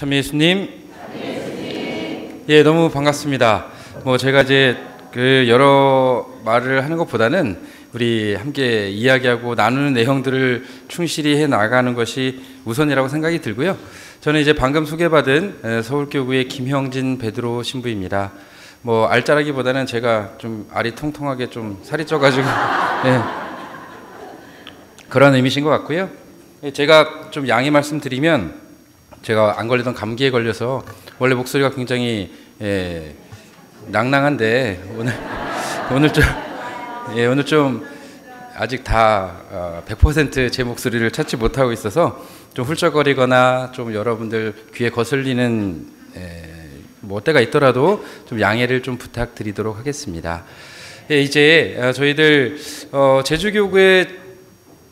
참 예수님. 예, 너무 반갑습니다. 제가 이제 여러 말을 하는 것보다는 우리 함께 이야기하고 나누는 내용들을 충실히 해 나가는 것이 우선이라고 생각이 들고요. 저는 이제 방금 소개받은 서울교구의 김형진 베드로 신부입니다. 알짜라기보다는 제가 좀 알이 통통하게 좀 살이 쪄가지고 예, 그런 의미신 것 같고요. 제가 좀 양해 말씀드리면 제가 안 걸리던 감기에 걸려서 원래 목소리가 굉장히 낭낭한데 오늘 좀 아직 다 100% 제 목소리를 찾지 못하고 있어서 좀 훌쩍거리거나 좀 여러분들 귀에 거슬리는 때가 있더라도 좀 양해를 좀 부탁드리도록 하겠습니다. 이제 저희들 제주교구에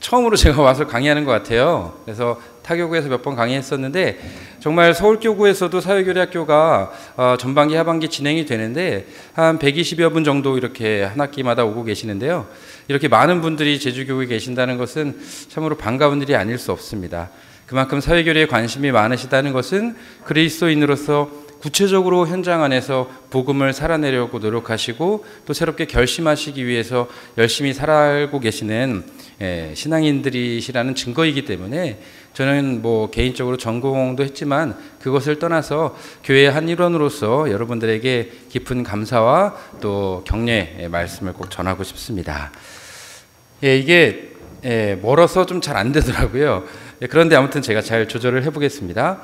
처음으로 제가 와서 강의하는 것 같아요. 그래서 타교구에서 몇 번 강의했었는데 정말 서울교구에서도 사회교리학교가 전반기 하반기 진행이 되는데 한 120여 분 정도 이렇게 한 학기마다 오고 계시는데요. 이렇게 많은 분들이 제주교구에 계신다는 것은 참으로 반가운 일이 아닐 수 없습니다. 그만큼 사회교리에 관심이 많으시다는 것은 그리스도인으로서 구체적으로 현장 안에서 복음을 살아내려고 노력하시고 또 새롭게 결심하시기 위해서 열심히 살아가고 계시는 신앙인들이시라는 증거이기 때문에 저는 개인적으로 전공도 했지만 그것을 떠나서 교회의 한 일원으로서 여러분들에게 깊은 감사와 또 격려의 말씀을 꼭 전하고 싶습니다. 이게 멀어서 좀 잘 안 되더라고요. 그런데 아무튼 제가 잘 조절을 해보겠습니다.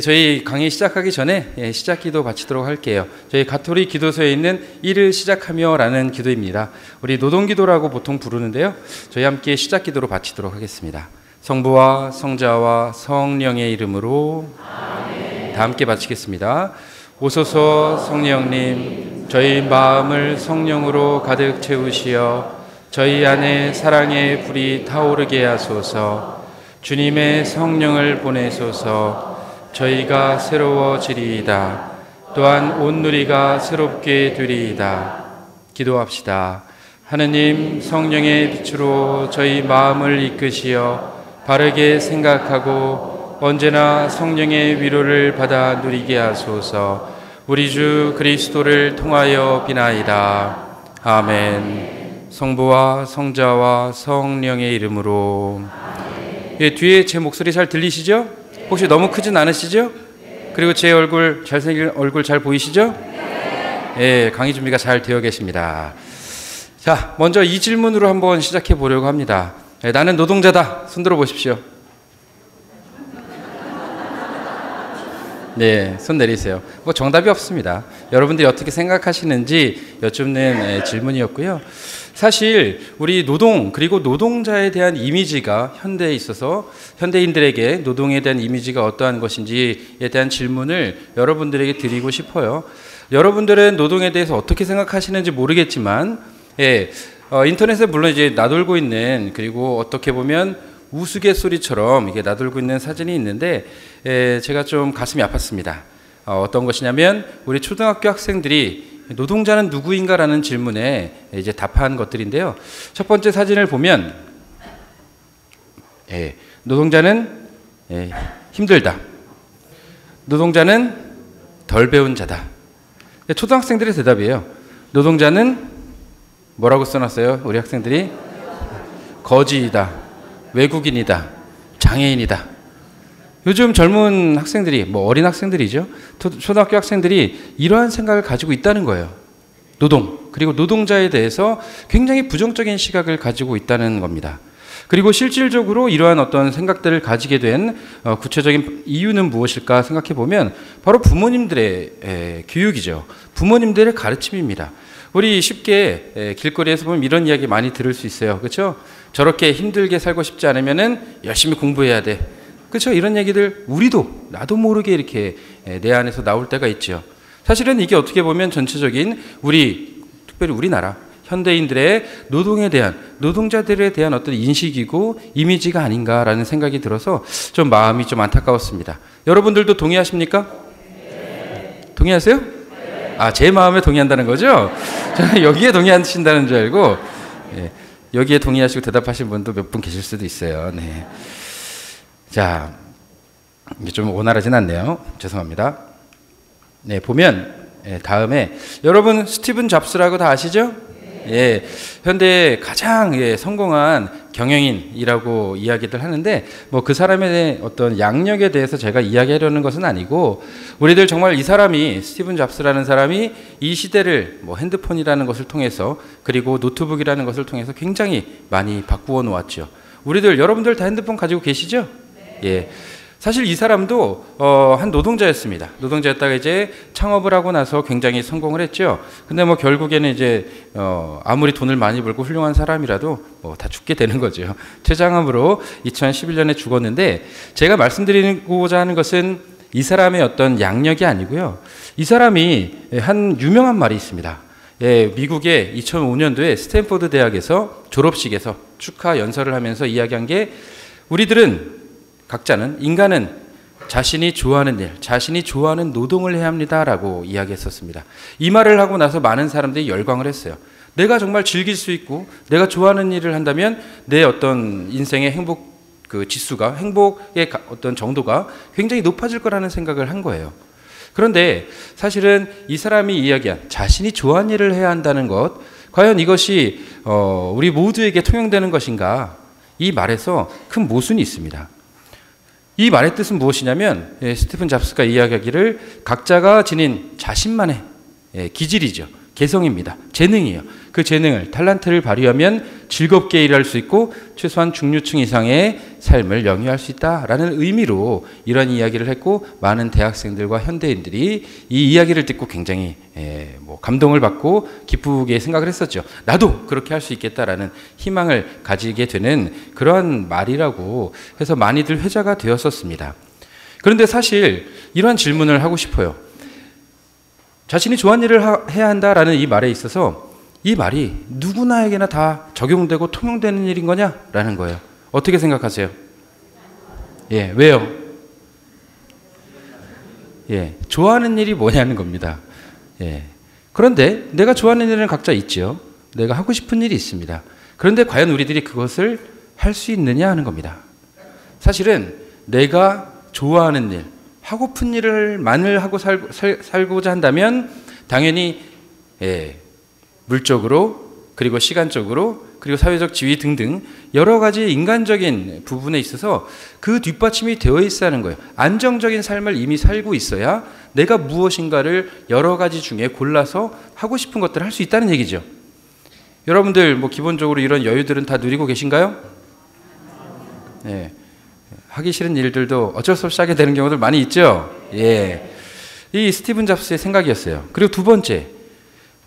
저희 강의 시작하기 전에 시작 기도 바치도록 할게요. 저희 가톨릭 기도소에 있는 일을 시작하며 라는 기도입니다. 우리 노동기도라고 보통 부르는데요. 저희 함께 시작 기도로 바치도록 하겠습니다. 성부와 성자와 성령의 이름으로 아멘. 다 함께 바치겠습니다. 오소서 성령님, 저희 마음을 성령으로 가득 채우시어 저희 안에 사랑의 불이 타오르게 하소서. 주님의 성령을 보내소서. 저희가 새로워지리이다. 또한 온 누리가 새롭게 되리이다. 기도합시다. 하느님 성령의 빛으로 저희 마음을 이끄시어 바르게 생각하고 언제나 성령의 위로를 받아 누리게 하소서. 우리 주 그리스도를 통하여 비나이다. 아멘. 성부와 성자와 성령의 이름으로. 뒤에 제 목소리 잘 들리시죠? 혹시 너무 크진 않으시죠? 그리고 제 얼굴, 잘생긴 얼굴 잘 보이시죠? 강의 준비가 잘 되어 계십니다. 자, 먼저 이 질문으로 한번 시작해 보려고 합니다. 나는 노동자다. 손 들어 보십시오. 네, 손 내리세요. 정답이 없습니다. 여러분들이 어떻게 생각하시는지 여쭙는 질문이었고요. 사실 우리 노동 그리고 노동자에 대한 이미지가 현대에 있어서 현대인들에게 노동에 대한 이미지가 어떠한 것인지에 대한 질문을 여러분들에게 드리고 싶어요. 여러분들은 노동에 대해서 어떻게 생각하시는지 모르겠지만 인터넷에 물론 이제 나돌고 있는 그리고 어떻게 보면 우스갯소리처럼 이게 나돌고 있는 사진이 있는데 제가 좀 가슴이 아팠습니다. 어떤 것이냐면 우리 초등학교 학생들이 노동자는 누구인가라는 질문에 이제 답한 것들인데요. 첫 번째 사진을 보면 노동자는 힘들다. 노동자는 덜 배운 자다. 초등학생들의 대답이에요. 노동자는 뭐라고 써놨어요? 우리 학생들이 거지이다. 외국인이다. 장애인이다. 요즘 젊은 학생들이 어린 학생들이죠. 초등학교 학생들이 이러한 생각을 가지고 있다는 거예요. 노동 그리고 노동자에 대해서 굉장히 부정적인 시각을 가지고 있다는 겁니다. 그리고 실질적으로 이러한 어떤 생각들을 가지게 된 구체적인 이유는 무엇일까 생각해 보면 바로 부모님들의 교육이죠. 부모님들의 가르침입니다. 우리 쉽게 길거리에서 보면 이런 이야기 많이 들을 수 있어요. 그렇죠? 저렇게 힘들게 살고 싶지 않으면은 열심히 공부해야 돼. 그렇죠? 이런 얘기들 나도 모르게 이렇게 내 안에서 나올 때가 있죠. 사실은 이게 어떻게 보면 전체적인 특별히 우리나라 현대인들의 노동에 대한 노동자들에 대한 어떤 인식이고 이미지가 아닌가라는 생각이 들어서 좀 마음이 좀 안타까웠습니다. 여러분들도 동의하십니까? 네. 동의하세요? 네. 제 마음에 동의한다는 거죠? 저는 여기에 동의하신다는 줄 알고 여기에 동의하시고 대답하신 분도 몇 분 계실 수도 있어요. 네. 자, 이게 좀 원활하진 않네요. 죄송합니다. 네, 보면 다음에 여러분 스티븐 잡스라고 다 아시죠? 예, 현대의 가장 성공한 경영인이라고 이야기들 하는데 뭐 그 사람의 어떤 양력에 대해서 제가 이야기하려는 것은 아니고 우리들 정말 이 사람이 스티븐 잡스라는 사람이 이 시대를 뭐 핸드폰이라는 것을 통해서 그리고 노트북이라는 것을 통해서 굉장히 많이 바꾸어 놓았죠. 우리들 여러분들 다 핸드폰 가지고 계시죠? 예. 사실 이 사람도 한 노동자였습니다. 노동자였다가 이제 창업을 하고 나서 굉장히 성공을 했죠. 근데 뭐 결국에는 이제 아무리 돈을 많이 벌고 훌륭한 사람이라도 뭐 다 죽게 되는 거죠. 췌장암으로 2011년에 죽었는데 제가 말씀드리고자 하는 것은 이 사람의 어떤 양력이 아니고요. 이 사람이 한 유명한 말이 있습니다. 예, 미국의 2005년도에 스탠포드 대학에서 졸업식에서 축하 연설을 하면서 이야기한 게 우리들은 각자는 인간은 자신이 좋아하는 일, 자신이 좋아하는 노동을 해야 합니다라고 이야기했었습니다. 이 말을 하고 나서 많은 사람들이 열광을 했어요. 내가 정말 즐길 수 있고 내가 좋아하는 일을 한다면 내 어떤 인생의 행복 그 지수가 행복의 어떤 정도가 굉장히 높아질 거라는 생각을 한 거예요. 그런데 사실은 이 사람이 이야기한 자신이 좋아하는 일을 해야 한다는 것, 과연 이것이 우리 모두에게 통용되는 것인가? 이 말에서 큰 모순이 있습니다. 이 말의 뜻은 무엇이냐면 스티븐 잡스가 이야기하기를 각자가 지닌 자신만의 기질이죠. 개성입니다. 재능이에요. 그 재능을 탤런트를 발휘하면 즐겁게 일할 수 있고 최소한 중류층 이상의 삶을 영위할 수 있다라는 의미로 이런 이야기를 했고 많은 대학생들과 현대인들이 이 이야기를 듣고 굉장히 뭐 감동을 받고 기쁘게 생각을 했었죠. 나도 그렇게 할 수 있겠다라는 희망을 가지게 되는 그러한 말이라고 해서 많이들 회자가 되었었습니다. 그런데 사실 이러한 질문을 하고 싶어요. 자신이 좋아하는 일을 해야 한다라는 이 말에 있어서 이 말이 누구나에게나 다 적용되고 통용되는 일인 거냐라는 거예요. 어떻게 생각하세요? 예, 왜요? 예, 좋아하는 일이 뭐냐는 겁니다. 예. 그런데 내가 좋아하는 일은 각자 있죠. 내가 하고 싶은 일이 있습니다. 그런데 과연 우리들이 그것을 할 수 있느냐 하는 겁니다. 사실은 내가 좋아하는 일, 하고픈 일을 만을 하고 살고자 한다면 당연히 물적으로 그리고 시간적으로 그리고 사회적 지위 등등 여러 가지 인간적인 부분에 있어서 그 뒷받침이 되어 있어야 하는 거예요. 안정적인 삶을 이미 살고 있어야 내가 무엇인가를 여러 가지 중에 골라서 하고 싶은 것들을 할 수 있다는 얘기죠. 여러분들 뭐 기본적으로 이런 여유들은 다 누리고 계신가요? 네. 하기 싫은 일들도 어쩔 수 없이 하게 되는 경우들 많이 있죠. 예. 이 스티븐 잡스의 생각이었어요. 그리고 두 번째,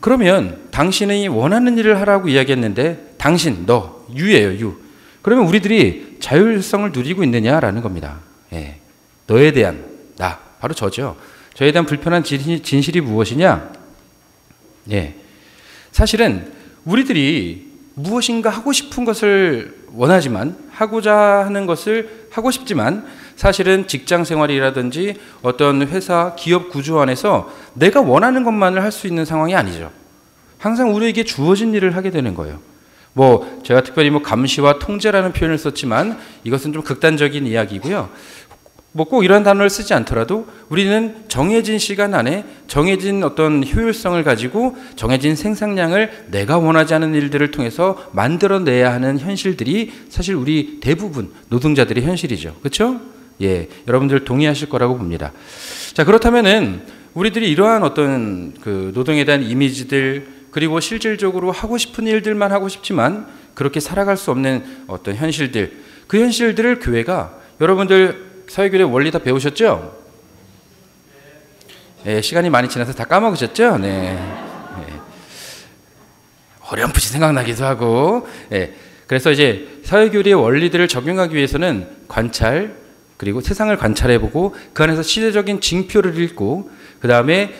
그러면 당신이 원하는 일을 하라고 이야기했는데 당신, 너, 유예요, 유. 그러면 우리들이 자율성을 누리고 있느냐라는 겁니다. 예. 너에 대한 나, 바로 저죠. 저에 대한 불편한 진실이 무엇이냐? 예. 사실은 우리들이 무엇인가 하고 싶은 것을 원하지만 하고자 하는 것을 하고 싶지만 사실은 직장 생활이라든지 어떤 회사, 기업 구조 안에서 내가 원하는 것만을 할 수 있는 상황이 아니죠. 항상 우리에게 주어진 일을 하게 되는 거예요. 뭐 제가 특별히 뭐 감시와 통제라는 표현을 썼지만 이것은 좀 극단적인 이야기고요. 뭐 꼭 이런 단어를 쓰지 않더라도 우리는 정해진 시간 안에 정해진 어떤 효율성을 가지고 정해진 생산량을 내가 원하지 않은 일들을 통해서 만들어내야 하는 현실들이 사실 우리 대부분 노동자들의 현실이죠. 그렇죠? 예, 여러분들 동의하실 거라고 봅니다. 자, 그렇다면은 우리들이 이러한 어떤 그 노동에 대한 이미지들 그리고 실질적으로 하고 싶은 일들만 하고 싶지만 그렇게 살아갈 수 없는 어떤 현실들, 그 현실들을 교회가 여러분들 사회교회 원리 다 배우셨죠? 네, 시간이 많이 지나서 다 까먹으셨죠? 네. 네. 어렴풋이 생각나기도 하고. 네. 그래서 이제 사회교리의 원리들을 적용하기 위해서는 관찰, 그리고 세상을 관찰해보고 그 안에서 시대적인 징표를 읽고 그 다음에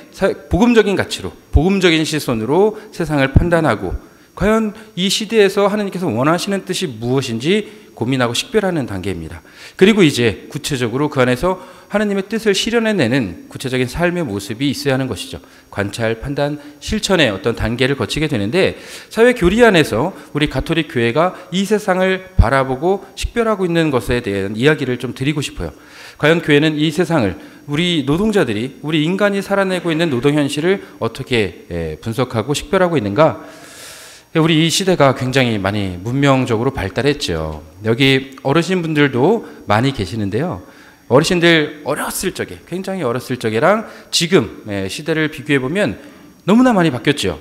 복음적인 가치로, 복음적인 시선으로 세상을 판단하고 과연 이 시대에서 하나님께서 원하시는 뜻이 무엇인지 고민하고 식별하는 단계입니다. 그리고 이제 구체적으로 그 안에서 하나님의 뜻을 실현해내는 구체적인 삶의 모습이 있어야 하는 것이죠. 관찰, 판단, 실천의 어떤 단계를 거치게 되는데 사회 교리 안에서 우리 가톨릭 교회가 이 세상을 바라보고 식별하고 있는 것에 대한 이야기를 좀 드리고 싶어요. 과연 교회는 이 세상을 우리 노동자들이 우리 인간이 살아내고 있는 노동 현실을 어떻게 분석하고 식별하고 있는가? 우리 이 시대가 굉장히 많이 문명적으로 발달했죠. 여기 어르신분들도 많이 계시는데요. 어르신들 어렸을 적에, 굉장히 어렸을 적이랑 지금 시대를 비교해 보면 너무나 많이 바뀌었죠.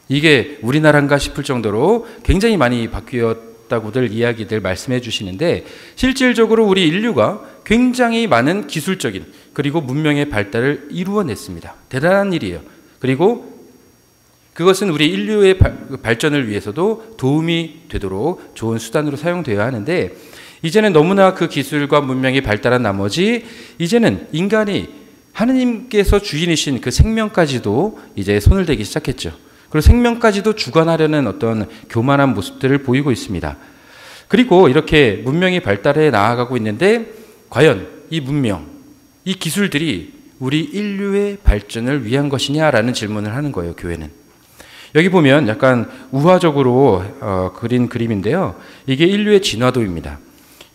이게 우리나라인가 싶을 정도로 굉장히 많이 바뀌었다고들 이야기들 말씀해 주시는데, 실질적으로 우리 인류가 굉장히 많은 기술적인 그리고 문명의 발달을 이루어냈습니다. 대단한 일이에요. 그리고 그것은 우리 인류의 발전을 위해서도 도움이 되도록 좋은 수단으로 사용되어야 하는데, 이제는 너무나 그 기술과 문명이 발달한 나머지 이제는 인간이 하느님께서 주인이신 그 생명까지도 이제 손을 대기 시작했죠. 그리고 생명까지도 주관하려는 어떤 교만한 모습들을 보이고 있습니다. 그리고 이렇게 문명이 발달해 나아가고 있는데, 과연 이 문명, 이 기술들이 우리 인류의 발전을 위한 것이냐라는 질문을 하는 거예요, 교회는. 여기 보면 약간 우화적으로 그린 그림인데요. 이게 인류의 진화도입니다.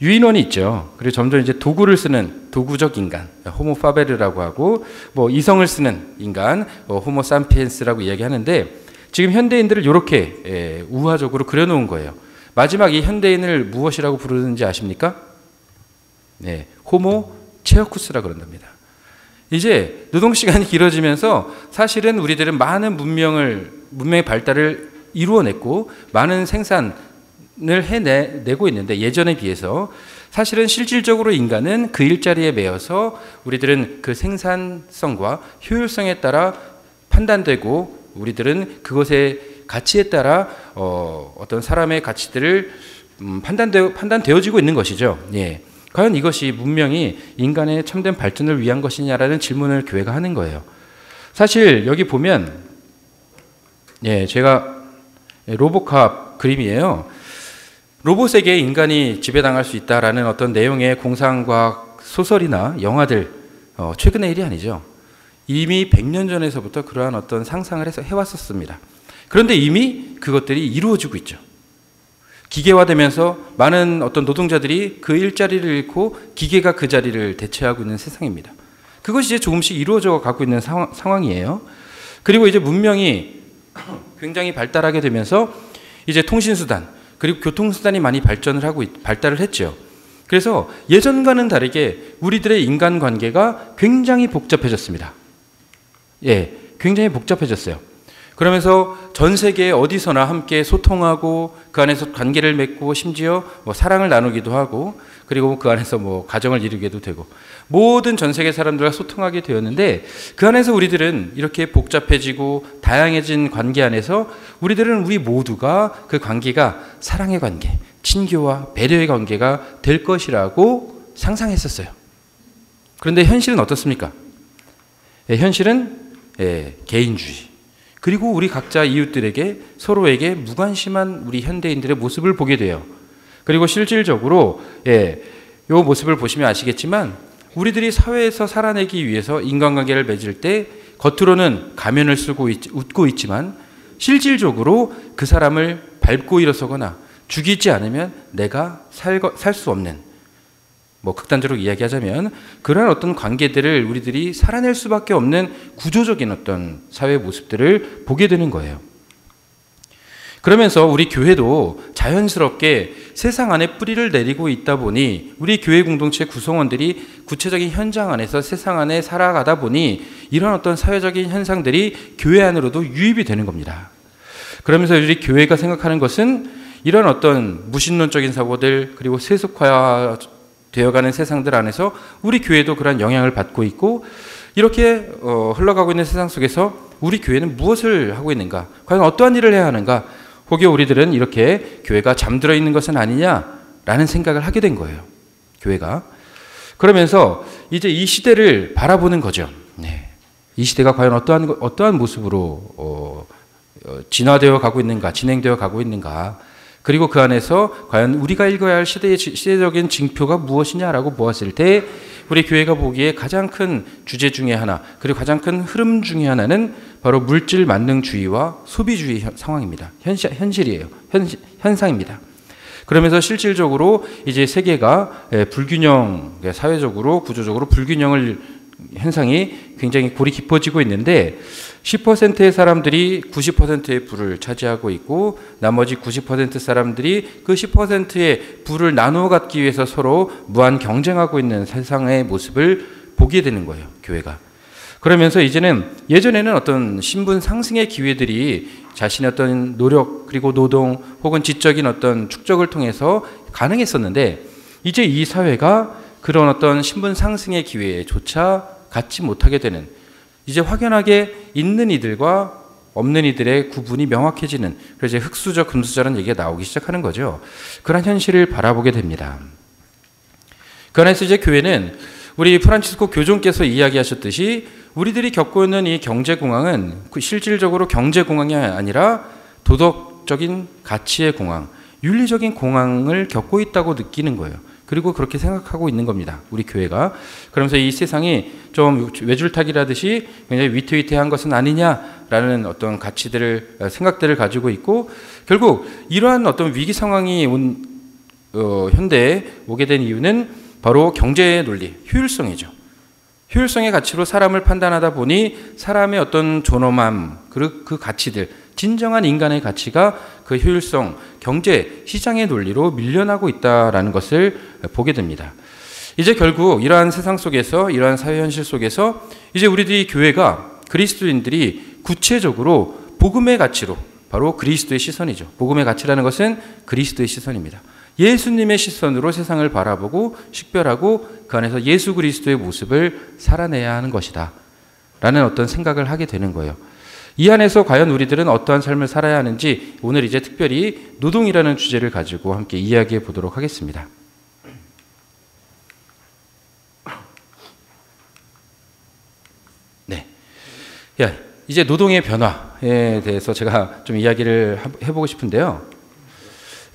유인원이 있죠. 그리고 점점 이제 도구를 쓰는 도구적 인간, 호모 파베르라고 하고, 뭐 이성을 쓰는 인간, 호모 삼피엔스라고 이야기하는데, 지금 현대인들을 이렇게 우화적으로 그려놓은 거예요. 마지막 이 현대인을 무엇이라고 부르는지 아십니까? 네, 호모 체어쿠스라 그런답니다. 이제 노동시간이 길어지면서 사실은 우리들은 많은 문명의 발달을 이루어냈고 많은 생산을 해내고 있는데, 예전에 비해서 사실은 실질적으로 인간은 그 일자리에 매여서 우리들은 그 생산성과 효율성에 따라 판단되고, 우리들은 그것의 가치에 따라 어떤 사람의 가치들을 판단되어지고 있는 것이죠. 예. 과연 이것이 문명이 인간의 참된 발전을 위한 것이냐라는 질문을 교회가 하는 거예요. 사실 여기 보면, 제가 로보캅 그림이에요. 로봇에게 인간이 지배당할 수 있다라는 어떤 내용의 공상과학 소설이나 영화들, 최근의 일이 아니죠. 이미 100년 전에서부터 그러한 어떤 상상을 해왔었습니다. 그런데 이미 그것들이 이루어지고 있죠. 기계화되면서 많은 어떤 노동자들이 그 일자리를 잃고 기계가 그 자리를 대체하고 있는 세상입니다. 그것이 이제 조금씩 이루어져 가고 있는 상황이에요. 그리고 이제 문명이 굉장히 발달하게 되면서 이제 통신수단, 그리고 교통수단이 많이 발달을 했죠. 그래서 예전과는 다르게 우리들의 인간관계가 굉장히 복잡해졌습니다. 굉장히 복잡해졌어요. 그러면서 전 세계 어디서나 함께 소통하고 그 안에서 관계를 맺고 심지어 뭐 사랑을 나누기도 하고, 그리고 그 안에서 뭐 가정을 이루게도 되고, 모든 전 세계 사람들과 소통하게 되었는데, 그 안에서 우리들은 이렇게 복잡해지고 다양해진 관계 안에서 우리들은 우리 모두가 그 관계가 사랑의 관계, 친교와 배려의 관계가 될 것이라고 상상했었어요. 그런데 현실은 어떻습니까? 현실은 개인주의, 그리고 우리 각자 이웃들에게 서로에게 무관심한 우리 현대인들의 모습을 보게 돼요. 그리고 실질적으로 이 모습을 보시면 아시겠지만, 우리들이 사회에서 살아내기 위해서 인간관계를 맺을 때 겉으로는 가면을 쓰고 웃고 있지만, 실질적으로 그 사람을 밟고 일어서거나 죽이지 않으면 내가 살 수 없는, 뭐 극단적으로 이야기하자면 그런 어떤 관계들을 우리들이 살아낼 수밖에 없는 구조적인 어떤 사회 모습들을 보게 되는 거예요. 그러면서 우리 교회도 자연스럽게 세상 안에 뿌리를 내리고 있다 보니, 우리 교회 공동체 구성원들이 구체적인 현장 안에서 세상 안에 살아가다 보니 이런 어떤 사회적인 현상들이 교회 안으로도 유입이 되는 겁니다. 그러면서 우리 교회가 생각하는 것은 이런 어떤 무신론적인 사고들, 그리고 세속화 되어가는 세상들 안에서 우리 교회도 그런 영향을 받고 있고, 이렇게 흘러가고 있는 세상 속에서 우리 교회는 무엇을 하고 있는가, 과연 어떠한 일을 해야 하는가, 혹여 우리들은 이렇게 교회가 잠들어 있는 것은 아니냐라는 생각을 하게 된 거예요, 교회가. 그러면서 이제 이 시대를 바라보는 거죠. 이 시대가 과연 어떠한 모습으로 진화되어 가고 있는가, 진행되어 가고 있는가, 그리고 그 안에서 과연 우리가 읽어야 할 시대적인 징표가 무엇이냐라고 보았을 때, 우리 교회가 보기에 가장 큰 주제 중에 하나, 그리고 가장 큰 흐름 중에 하나는 바로 물질 만능주의와 소비주의 상황입니다. 현실이에요. 현상입니다. 그러면서 실질적으로 이제 세계가 불균형, 사회적으로 구조적으로 불균형을 현상이 굉장히 골이 깊어지고 있는데 10%의 사람들이 90%의 부를 차지하고 있고 나머지 90% 사람들이 그 10%의 부를 나누어 갖기 위해서 서로 무한 경쟁하고 있는 세상의 모습을 보게 되는 거예요, 교회가. 그러면서 이제는 예전에는 어떤 신분 상승의 기회들이 자신의 어떤 노력 그리고 노동 혹은 지적인 어떤 축적을 통해서 가능했었는데 이제 이 사회가 그런 어떤 신분 상승의 기회조차 갖지 못하게 되는, 이제 확연하게 있는 이들과 없는 이들의 구분이 명확해지는, 그래서 이제 흑수저 금수저라는 얘기가 나오기 시작하는 거죠. 그런 현실을 바라보게 됩니다. 그 안에서 이제 교회는 우리 프란치스코 교종께서 이야기하셨듯이 우리들이 겪고 있는 이 경제공황은 실질적으로 경제공황이 아니라 도덕적인 가치의 공황, 윤리적인 공황을 겪고 있다고 느끼는 거예요. 그리고 그렇게 생각하고 있는 겁니다, 우리 교회가. 그러면서 이 세상이 좀 외줄타기라듯이 굉장히 위태위태한 것은 아니냐라는 어떤 가치들을, 생각들을 가지고 있고, 결국 이러한 어떤 위기 상황이 현대에 오게 된 이유는 바로 경제의 논리, 효율성이죠. 효율성의 가치로 사람을 판단하다 보니 사람의 어떤 존엄함, 그 가치들, 진정한 인간의 가치가 그 효율성, 경제, 시장의 논리로 밀려나고 있다라는 것을 보게 됩니다. 이제 결국 이러한 세상 속에서, 이러한 사회 현실 속에서 이제 우리들이 교회가, 그리스도인들이 구체적으로 복음의 가치로, 바로 그리스도의 시선이죠. 복음의 가치라는 것은 그리스도의 시선입니다. 예수님의 시선으로 세상을 바라보고 식별하고 그 안에서 예수 그리스도의 모습을 살아내야 하는 것이다 라는 어떤 생각을 하게 되는 거예요. 이 안에서 과연 우리들은 어떠한 삶을 살아야 하는지 오늘 이제 특별히 노동이라는 주제를 가지고 함께 이야기해 보도록 하겠습니다. 네. 이제 노동의 변화에 대해서 제가 좀 이야기를 해보고 싶은데요.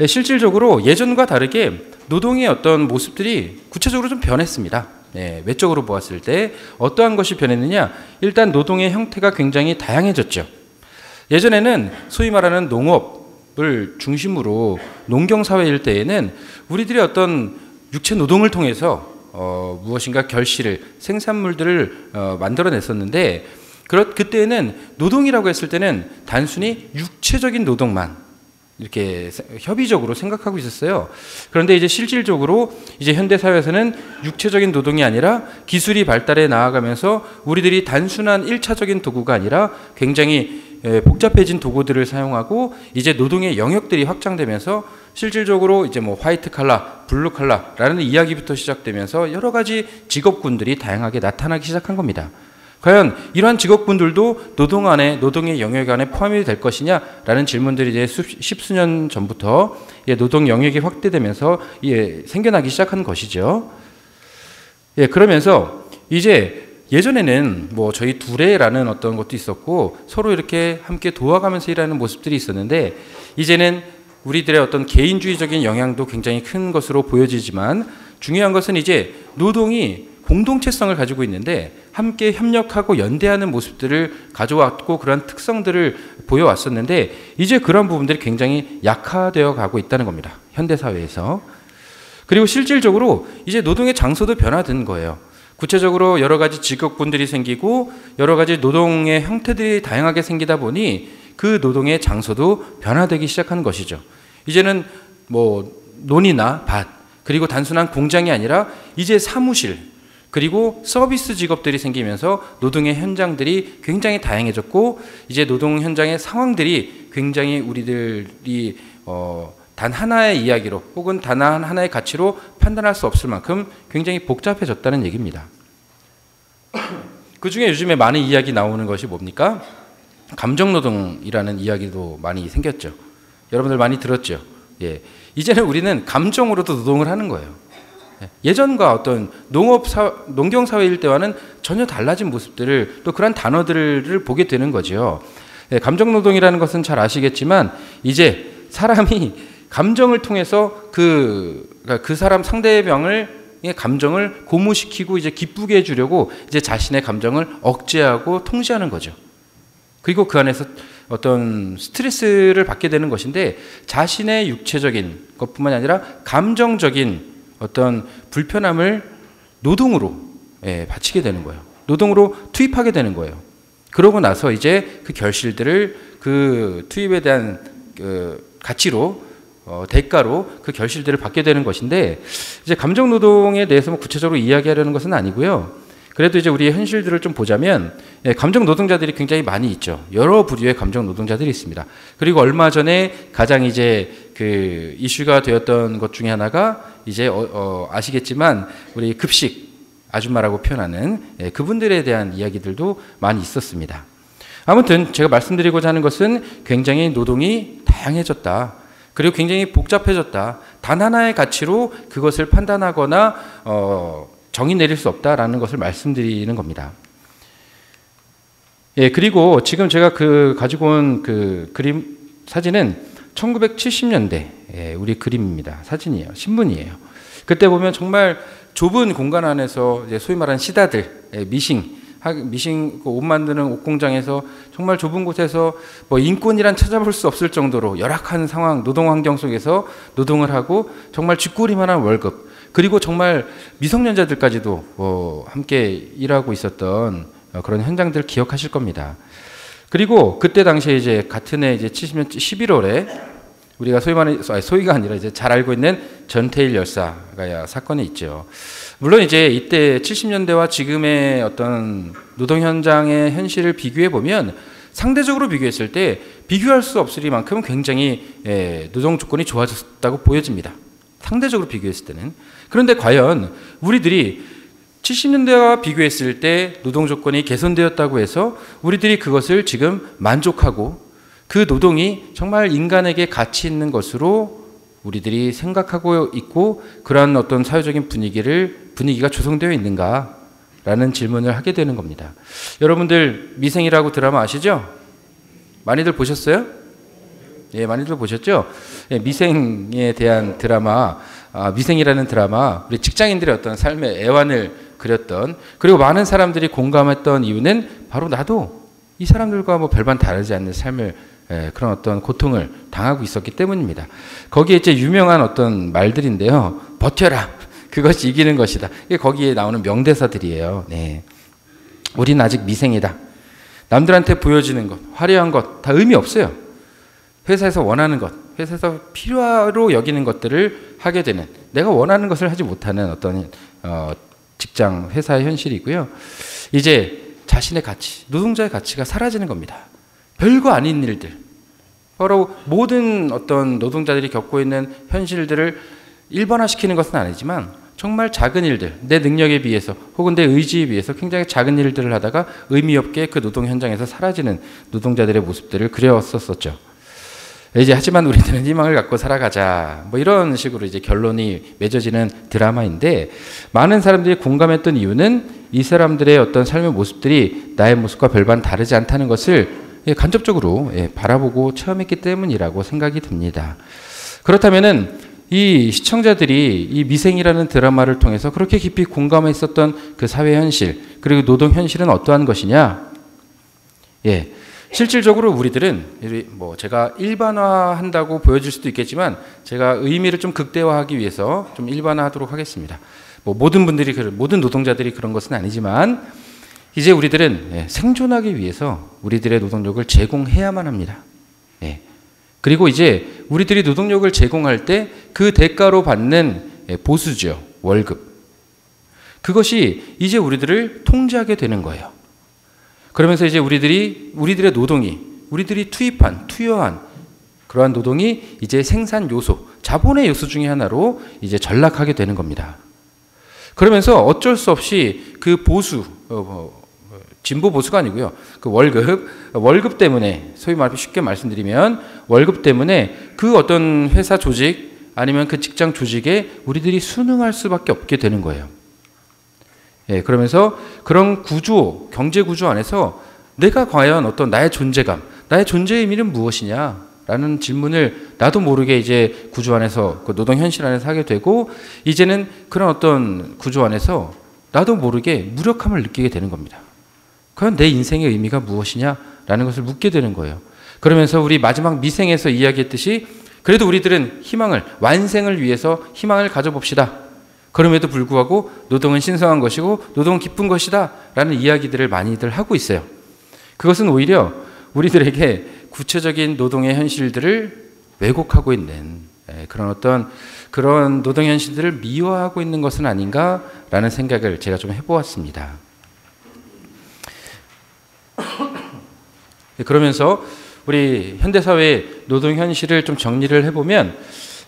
실질적으로 예전과 다르게 노동의 어떤 모습들이 구체적으로 좀 변했습니다. 외적으로 보았을 때 어떠한 것이 변했느냐? 일단 노동의 형태가 굉장히 다양해졌죠. 예전에는 소위 말하는 농업을 중심으로 농경사회일 때에는 우리들의 어떤 육체 노동을 통해서 무엇인가 결실을, 생산물들을 만들어냈었는데, 그때에는 노동이라고 했을 때는 단순히 육체적인 노동만 이렇게 협의적으로 생각하고 있었어요. 그런데 이제 실질적으로 이제 현대 사회에서는 육체적인 노동이 아니라 기술이 발달해 나아가면서 우리들이 단순한 1차적인 도구가 아니라 굉장히 복잡해진 도구들을 사용하고 이제 노동의 영역들이 확장되면서 실질적으로 이제 뭐 화이트 칼라, 블루 칼라라는 이야기부터 시작되면서 여러 가지 직업군들이 다양하게 나타나기 시작한 겁니다. 과연 이러한 직업군들도 노동의 영역 안에 포함이 될 것이냐라는 질문들이 이제 십수년 전부터 노동 영역이 확대되면서 생겨나기 시작한 것이죠. 그러면서 이제 예전에는 뭐 저희 두레라는 어떤 것도 있었고 서로 이렇게 함께 도와가면서 일하는 모습들이 있었는데, 이제는 우리들의 어떤 개인주의적인 영향도 굉장히 큰 것으로 보여지지만 중요한 것은 이제 노동이 공동체성을 가지고 있는데 함께 협력하고 연대하는 모습들을 가져왔고 그런 특성들을 보여왔었는데 이제 그런 부분들이 굉장히 약화되어 가고 있다는 겁니다, 현대사회에서. 그리고 실질적으로 이제 노동의 장소도 변화된 거예요. 구체적으로 여러 가지 직업군들이 생기고 여러 가지 노동의 형태들이 다양하게 생기다 보니 그 노동의 장소도 변화되기 시작한 것이죠. 이제는 뭐 논이나 밭, 그리고 단순한 공장이 아니라 이제 사무실, 그리고 서비스 직업들이 생기면서 노동의 현장들이 굉장히 다양해졌고 이제 노동 현장의 상황들이 굉장히 우리들이 단 하나의 이야기로 혹은 단 하나의 가치로 판단할 수 없을 만큼 굉장히 복잡해졌다는 얘기입니다. 그 중에 요즘에 많은 이야기 나오는 것이 뭡니까? 감정노동이라는 이야기도 많이 생겼죠. 여러분들 많이 들었죠? 이제는 우리는 감정으로도 노동을 하는 거예요. 예전과 어떤 농경사회일 때와는 전혀 달라진 모습들을, 또 그런 단어들을 보게 되는 거죠. 감정노동이라는 것은 잘 아시겠지만 이제 사람이 감정을 통해서 그 사람 상대방의 감정을 고무시키고 이제 기쁘게 해주려고 이제 자신의 감정을 억제하고 통제하는 거죠. 그리고 그 안에서 어떤 스트레스를 받게 되는 것인데 자신의 육체적인 것뿐만이 아니라 감정적인 어떤 불편함을 노동으로 바치게 되는 거예요. 노동으로 투입하게 되는 거예요. 그러고 나서 이제 그 결실들을 그 투입에 대한 그 가치로 대가로 그 결실들을 받게 되는 것인데 이제 감정 노동에 대해서 뭐 구체적으로 이야기하려는 것은 아니고요. 그래도 이제 우리의 현실들을 좀 보자면 감정 노동자들이 굉장히 많이 있죠. 여러 부류의 감정 노동자들이 있습니다. 그리고 얼마 전에 가장 이제 그 이슈가 되었던 것 중에 하나가 이제 아시겠지만 우리 급식 아줌마라고 표현하는 그분들에 대한 이야기들도 많이 있었습니다. 아무튼 제가 말씀드리고자 하는 것은 굉장히 노동이 다양해졌다. 그리고 굉장히 복잡해졌다. 단 하나의 가치로 그것을 판단하거나 정의 내릴 수 없다라는 것을 말씀드리는 겁니다. 예, 그리고 지금 제가 가지고 온 그 그림 사진은 1970년대 우리 그림입니다. 사진이에요. 신문이에요. 그때 보면 정말 좁은 공간 안에서 이제 소위 말하는 시다들, 미싱 옷 만드는 옷 공장에서 정말 좁은 곳에서 뭐 인권이란 찾아볼 수 없을 정도로 열악한 상황, 노동 환경 속에서 노동을 하고 정말 쥐꼬리만한 월급, 그리고 정말 미성년자들까지도 함께 일하고 있었던 그런 현장들 기억하실 겁니다. 그리고 그때 당시에 이제 같은 해 이제 70년 11월에 우리가 소위가 아니라 이제 잘 알고 있는 전태일 열사가 사건이 있죠. 물론 이제 이때 70년대와 지금의 어떤 노동 현장의 현실을 비교해 보면 상대적으로 비교했을 때 비교할 수 없으리만큼 굉장히 노동 조건이 좋아졌다고 보여집니다. 상대적으로 비교했을 때는. 그런데 과연 우리들이 70년대와 비교했을 때 노동 조건이 개선되었다고 해서 우리들이 그것을 지금 만족하고 그 노동이 정말 인간에게 가치 있는 것으로 우리들이 생각하고 있고 그러한 어떤 사회적인 분위기가 조성되어 있는가라는 질문을 하게 되는 겁니다. 여러분들 미생이라고 드라마 아시죠? 많이들 보셨어요? 예, 많이들 보셨죠? 예, 미생에 대한 드라마, 미생이라는 드라마, 우리 직장인들의 어떤 삶의 애환을 그렸던, 그리고 많은 사람들이 공감했던 이유는 바로 나도 이 사람들과 뭐 별반 다르지 않는 삶을 그런 어떤 고통을 당하고 있었기 때문입니다. 거기에 이제 유명한 어떤 말들인데요. 버텨라. 그것이 이기는 것이다. 이게 거기에 나오는 명대사들이에요. 네. 우린 아직 미생이다. 남들한테 보여지는 것, 화려한 것 다 의미 없어요. 회사에서 원하는 것, 회사에서 필요로 여기는 것들을 하게 되는, 내가 원하는 것을 하지 못하는 어떤 직장, 회사의 현실이고요. 이제 자신의 가치, 노동자의 가치가 사라지는 겁니다. 별거 아닌 일들, 바로 모든 어떤 노동자들이 겪고 있는 현실들을 일반화시키는 것은 아니지만 정말 작은 일들, 내 능력에 비해서 혹은 내 의지에 비해서 굉장히 작은 일들을 하다가 의미 없게 그 노동 현장에서 사라지는 노동자들의 모습들을 그렸었었죠. 이제 하지만 우리들은 희망을 갖고 살아가자, 뭐 이런 식으로 이제 결론이 맺어지는 드라마인데, 많은 사람들이 공감했던 이유는 이 사람들의 어떤 삶의 모습들이 나의 모습과 별반 다르지 않다는 것을 간접적으로 바라보고 체험했기 때문이라고 생각이 듭니다. 그렇다면은 이 시청자들이 이 미생이라는 드라마를 통해서 그렇게 깊이 공감했었던 그 사회 현실, 그리고 노동 현실은 어떠한 것이냐? 예. 실질적으로 우리들은 뭐 제가 일반화한다고 보여질 수도 있겠지만 제가 의미를 좀 극대화하기 위해서 좀 일반화하도록 하겠습니다. 뭐 모든 노동자들이 그런 것은 아니지만 이제 우리들은 생존하기 위해서 우리들의 노동력을 제공해야만 합니다. 예. 그리고 이제 우리들이 노동력을 제공할 때 그 대가로 받는 보수죠. 월급. 그것이 이제 우리들을 통제하게 되는 거예요. 그러면서 이제 우리들의 노동이, 우리들이 투여한 그러한 노동이 이제 생산 요소, 자본의 요소 중에 하나로 이제 전락하게 되는 겁니다. 그러면서 어쩔 수 없이 그 보수, 진보 보수가 아니고요. 그 월급 때문에, 소위 말해 쉽게 말씀드리면 월급 때문에 그 어떤 회사 조직 아니면 그 직장 조직에 우리들이 순응할 수밖에 없게 되는 거예요. 예, 그러면서 그런 구조, 경제 구조 안에서 내가 과연 어떤 나의 존재감, 나의 존재의 의미는 무엇이냐라는 질문을 나도 모르게 이제 구조 안에서, 그 노동 현실 안에서 하게 되고, 이제는 그런 어떤 구조 안에서 나도 모르게 무력함을 느끼게 되는 겁니다. 과연 내 인생의 의미가 무엇이냐? 라는 것을 묻게 되는 거예요. 그러면서 우리 마지막 미생에서 이야기했듯이 그래도 우리들은 희망을, 완생을 위해서 희망을 가져봅시다. 그럼에도 불구하고 노동은 신성한 것이고 노동은 기쁜 것이다 라는 이야기들을 많이들 하고 있어요. 그것은 오히려 우리들에게 구체적인 노동의 현실들을 왜곡하고 있는 그런 노동 현실들을 미화하고 있는 것은 아닌가라는 생각을 제가 좀 해보았습니다. 그러면서 우리 현대사회의 노동 현실을 좀 정리를 해보면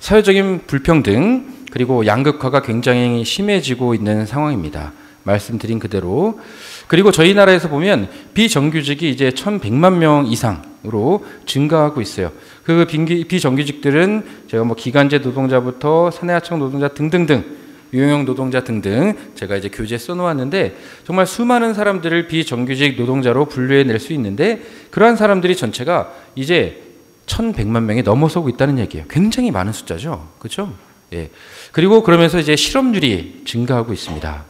사회적인 불평등 그리고 양극화가 굉장히 심해지고 있는 상황입니다. 말씀드린 그대로. 그리고 저희 나라에서 보면 비정규직이 이제 1,100만 명 이상으로 증가하고 있어요. 그 비정규직들은 제가 뭐 기간제 노동자부터 사내하청 노동자 등등등, 유형용 노동자 등등 제가 이제 교재에 써놓았는데 정말 수많은 사람들을 비정규직 노동자로 분류해낼 수 있는데 그러한 사람들이 전체가 이제 1,100만 명이 넘어서고 있다는 얘기예요. 굉장히 많은 숫자죠. 그렇죠? 예. 그리고 그러면서 이제 실업률이 증가하고 있습니다.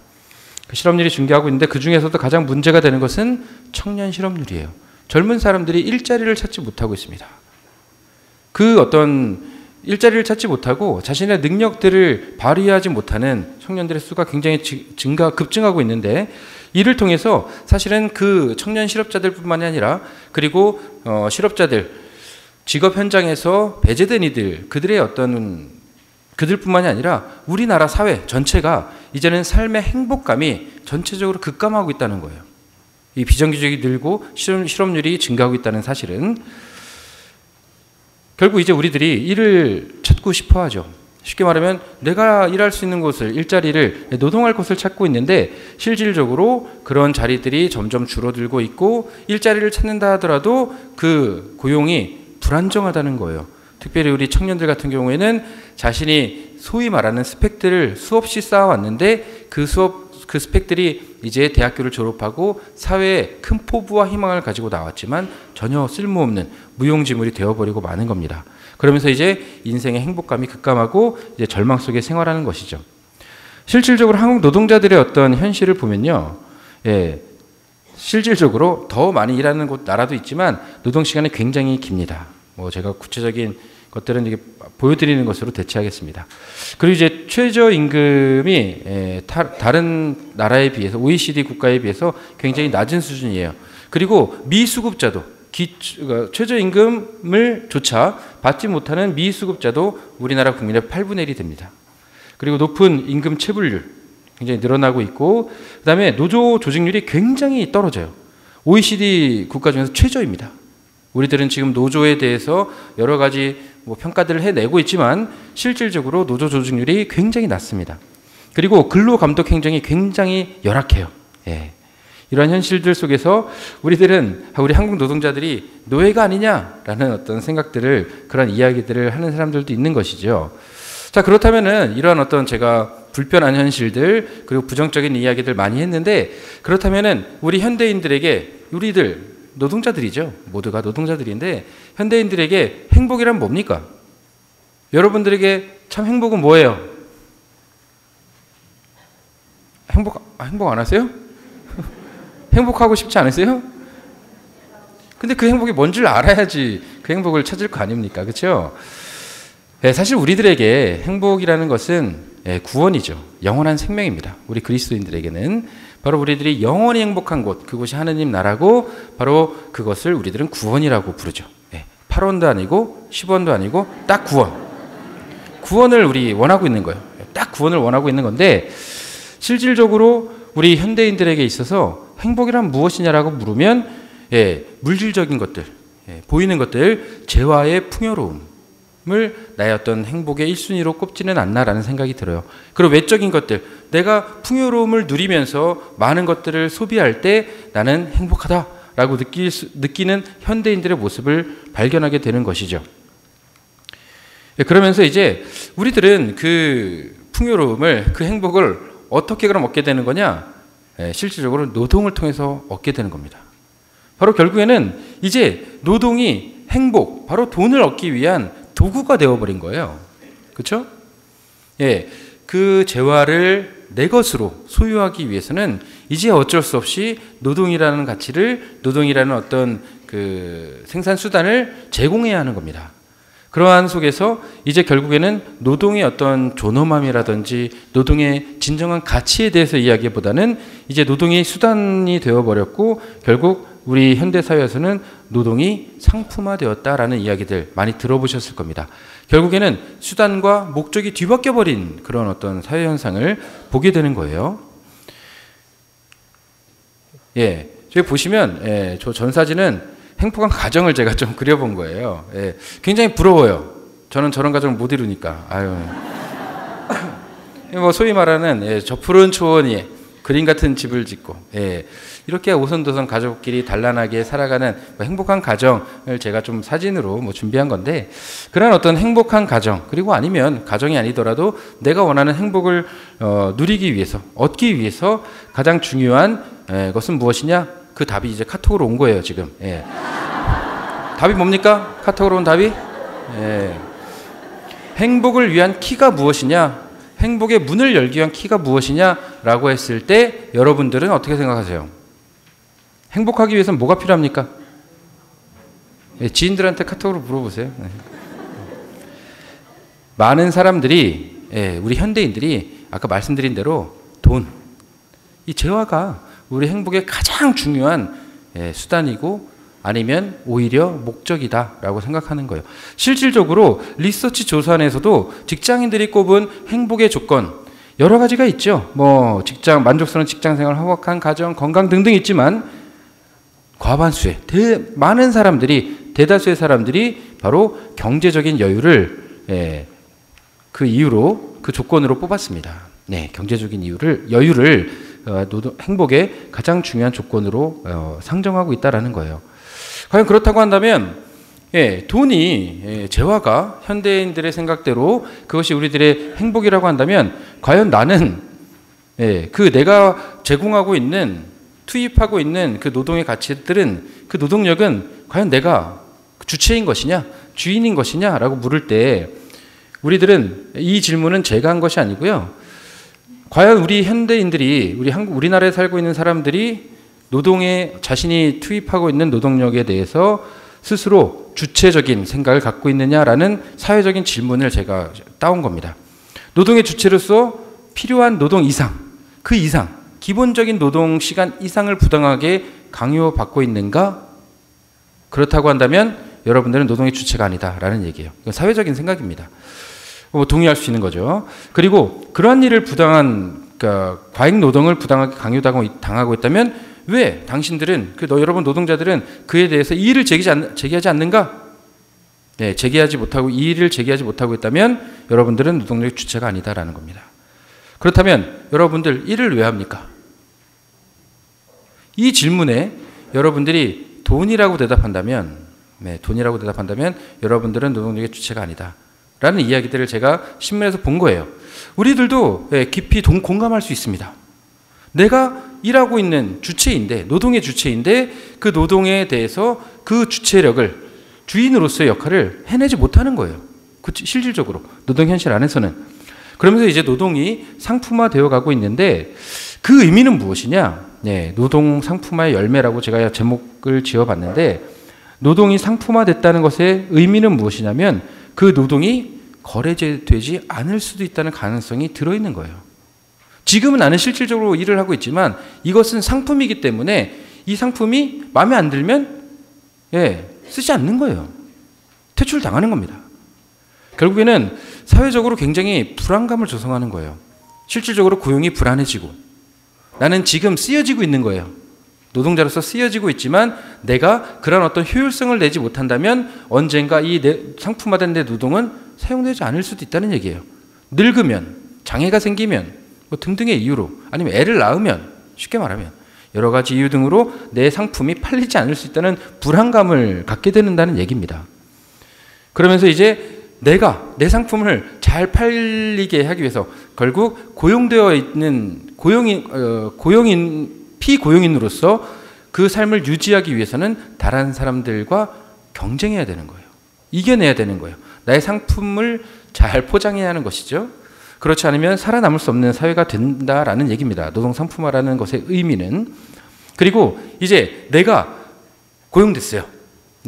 그 실업률이 증가하고 있는데 그 중에서도 가장 문제가 되는 것은 청년 실업률이에요. 젊은 사람들이 일자리를 찾지 못하고 있습니다. 그 어떤 일자리를 찾지 못하고 자신의 능력들을 발휘하지 못하는 청년들의 수가 굉장히 급증하고 있는데 이를 통해서 사실은 그 청년 실업자들뿐만이 아니라 그리고 실업자들 직업 현장에서 배제된 그들의 어떤 그들뿐만이 아니라 우리나라 사회 전체가 이제는 삶의 행복감이 전체적으로 급감하고 있다는 거예요. 이 비정규직이 늘고 실업률이 증가하고 있다는 사실은 결국 이제 우리들이 일을 찾고 싶어 하죠. 쉽게 말하면 내가 일할 수 있는 곳을, 일자리를, 노동할 곳을 찾고 있는데 실질적으로 그런 자리들이 점점 줄어들고 있고 일자리를 찾는다 하더라도 그 고용이 불안정하다는 거예요. 특별히 우리 청년들 같은 경우에는 자신이 소위 말하는 스펙들을 수없이 쌓아왔는데 그 스펙들이 이제 대학교를 졸업하고 사회에 큰 포부와 희망을 가지고 나왔지만 전혀 쓸모없는 무용지물이 되어버리고 마는 겁니다. 그러면서 이제 인생의 행복감이 급감하고 이제 절망 속에 생활하는 것이죠. 실질적으로 한국 노동자들의 어떤 현실을 보면요. 예, 실질적으로 더 많이 일하는 곳 나라도 있지만 노동 시간이 굉장히 깁니다. 뭐 제가 구체적인 것들은 이게 보여드리는 것으로 대체하겠습니다. 그리고 이제 최저임금이 다른 나라에 비해서 OECD 국가에 비해서 굉장히 낮은 수준이에요. 그리고 미수급자도 최저임금을 조차 받지 못하는 미수급자도 우리나라 국민의 8분의 1이 됩니다. 그리고 높은 임금 체불률 굉장히 늘어나고 있고 그다음에 노조 조직률이 굉장히 떨어져요. OECD 국가 중에서 최저입니다. 우리들은 지금 노조에 대해서 여러 가지 평가들을 해내고 있지만 실질적으로 노조 조직률이 굉장히 낮습니다. 그리고 근로감독 행정이 굉장히 열악해요. 예. 이러한 현실들 속에서 우리 한국 노동자들이 노예가 아니냐라는 어떤 생각들을 그런 이야기들을 하는 사람들도 있는 것이죠. 자, 그렇다면은 이러한 어떤 제가 불편한 현실들 그리고 부정적인 이야기들 많이 했는데 그렇다면은 우리 현대인들에게 우리들 노동자들이죠. 모두가 노동자들인데 현대인들에게 행복이란 뭡니까? 여러분들에게 참 행복은 뭐예요? 행복 안 하세요? 행복하고 싶지 않으세요? 근데 그 행복이 뭔지를 알아야지 그 행복을 찾을 거 아닙니까? 그렇죠? 네, 사실 우리들에게 행복이라는 것은 구원이죠. 영원한 생명입니다. 우리 그리스도인들에게는 바로 우리들이 영원히 행복한 곳, 그곳이 하느님 나라고 바로 그것을 우리들은 구원이라고 부르죠. 8원도 아니고 10원도 아니고 딱 구원. 구원을 우리 원하고 있는 거예요. 딱 구원을 원하고 있는 건데 실질적으로 우리 현대인들에게 있어서 행복이란 무엇이냐라고 물으면 물질적인 것들, 보이는 것들, 재화의 풍요로움 나의 어떤 행복의 1순위로 꼽지는 않나라는 생각이 들어요. 그리고 외적인 것들, 내가 풍요로움을 누리면서 많은 것들을 소비할 때 나는 행복하다라고 느끼는 현대인들의 모습을 발견하게 되는 것이죠. 그러면서 이제 우리들은 그 풍요로움을, 그 행복을 어떻게 그럼 얻게 되는 거냐? 실질적으로 노동을 통해서 얻게 되는 겁니다. 바로 결국에는 이제 노동이 행복, 바로 돈을 얻기 위한 도구가 되어버린 거예요. 그렇죠? 예, 그 재화를 내 것으로 소유하기 위해서는 이제 어쩔 수 없이 노동이라는 가치를, 노동이라는 어떤 그 생산 수단을 제공해야 하는 겁니다. 그러한 속에서 이제 결국에는 노동의 어떤 존엄함이라든지 노동의 진정한 가치에 대해서 이야기보다는 이제 노동이 수단이 되어버렸고 결국 우리 현대사회에서는 노동이 상품화되었다라는 이야기들 많이 들어보셨을 겁니다. 결국에는 수단과 목적이 뒤바뀌어버린 그런 어떤 사회현상을 보게 되는 거예요. 예, 저기 보시면 저 전 사진은 행복한 가정을 제가 좀 그려본 거예요. 예, 굉장히 부러워요. 저는 저런 가정을 못 이루니까. 아유. 뭐 소위 말하는 저 푸른 초원 위에 그림 같은 집을 짓고 이렇게 오손도손 가족끼리 단란하게 살아가는 행복한 가정을 제가 좀 사진으로 뭐 준비한 건데 그런 어떤 행복한 가정 그리고 아니면 가정이 아니더라도 내가 원하는 행복을 누리기 위해서 얻기 위해서 가장 중요한 것은 무엇이냐? 그 답이 이제 카톡으로 온 거예요 지금. 답이 뭡니까? 카톡으로 온 답이? 행복을 위한 키가 무엇이냐? 행복의 문을 열기 위한 키가 무엇이냐라고 했을 때 여러분들은 어떻게 생각하세요? 행복하기 위해서는 뭐가 필요합니까? 지인들한테 카톡으로 물어보세요. 많은 사람들이 우리 현대인들이 아까 말씀드린 대로 돈, 이 재화가 우리 행복의 가장 중요한 수단이고 아니면 오히려 목적이다라고 생각하는 거예요. 실질적으로 리서치 조사안에서도 직장인들이 꼽은 행복의 조건 여러 가지가 있죠. 뭐 직장 만족스러운 직장생활, 행복한 가정, 건강 등등 있지만 과반수의 많은 사람들이 대다수의 사람들이 바로 경제적인 여유를 그 이유로 그 조건으로 뽑았습니다. 네, 경제적인 여유를 행복의 가장 중요한 조건으로 상정하고 있다라는 거예요. 과연 그렇다고 한다면 돈이 재화가 현대인들의 생각대로 그것이 우리들의 행복이라고 한다면 과연 나는 그 내가 제공하고 있는 투입하고 있는 그 노동의 가치들은 그 노동력은 과연 내가 주체인 것이냐 주인인 것이냐라고 물을 때 우리들은 이 질문은 제가 한 것이 아니고요. 과연 우리 현대인들이 우리나라에 살고 있는 사람들이 노동에 자신이 투입하고 있는 노동력에 대해서 스스로 주체적인 생각을 갖고 있느냐라는 사회적인 질문을 제가 따온 겁니다. 노동의 주체로서 필요한 노동 이상, 그 이상, 기본적인 노동 시간 이상을 부당하게 강요받고 있는가? 그렇다고 한다면 여러분들은 노동의 주체가 아니다라는 얘기예요. 이건 사회적인 생각입니다. 동의할 수 있는 거죠. 그리고 그러한 일을 그러니까 과잉 노동을 부당하게 강요당하고 있다면 왜 당신들은 여러분 노동자들은 그에 대해서 이의를 제기하지 않는가? 네, 이의를 제기하지 못하고 있다면 여러분들은 노동력의 주체가 아니다라는 겁니다. 그렇다면 여러분들 일을 왜 합니까? 이 질문에 여러분들이 돈이라고 대답한다면 여러분들은 노동력의 주체가 아니다라는 이야기들을 제가 신문에서 본 거예요. 우리들도 깊이 공감할 수 있습니다. 내가 일하고 있는 주체인데 노동의 주체인데 그 노동에 대해서 그 주체력을 주인으로서의 역할을 해내지 못하는 거예요. 실질적으로 노동 현실 안에서는. 그러면서 이제 노동이 상품화되어 가고 있는데 그 의미는 무엇이냐? 노동 상품화의 열매라고 제가 제목을 지어봤는데 노동이 상품화됐다는 것의 의미는 무엇이냐면 그 노동이 거래되지 않을 수도 있다는 가능성이 들어있는 거예요. 지금은 나는 실질적으로 일을 하고 있지만 이것은 상품이기 때문에 이 상품이 마음에 안 들면 쓰지 않는 거예요. 퇴출당하는 겁니다. 결국에는 사회적으로 굉장히 불안감을 조성하는 거예요. 실질적으로 고용이 불안해지고 나는 지금 쓰여지고 있는 거예요. 노동자로서 쓰여지고 있지만 내가 그런 어떤 효율성을 내지 못한다면 언젠가 이 상품화된 내 노동은 사용되지 않을 수도 있다는 얘기예요. 늙으면, 장애가 생기면 뭐 등등의 이유로 아니면 애를 낳으면 쉽게 말하면 여러 가지 이유 등으로 내 상품이 팔리지 않을 수 있다는 불안감을 갖게 되는다는 얘기입니다. 그러면서 이제 내가 내 상품을 잘 팔리게 하기 위해서 결국 고용되어 있는 피고용인으로서 그 삶을 유지하기 위해서는 다른 사람들과 경쟁해야 되는 거예요. 이겨내야 되는 거예요. 나의 상품을 잘 포장해야 하는 것이죠. 그렇지 않으면 살아남을 수 없는 사회가 된다라는 얘기입니다. 노동 상품화라는 것의 의미는. 그리고 이제 내가 고용됐어요.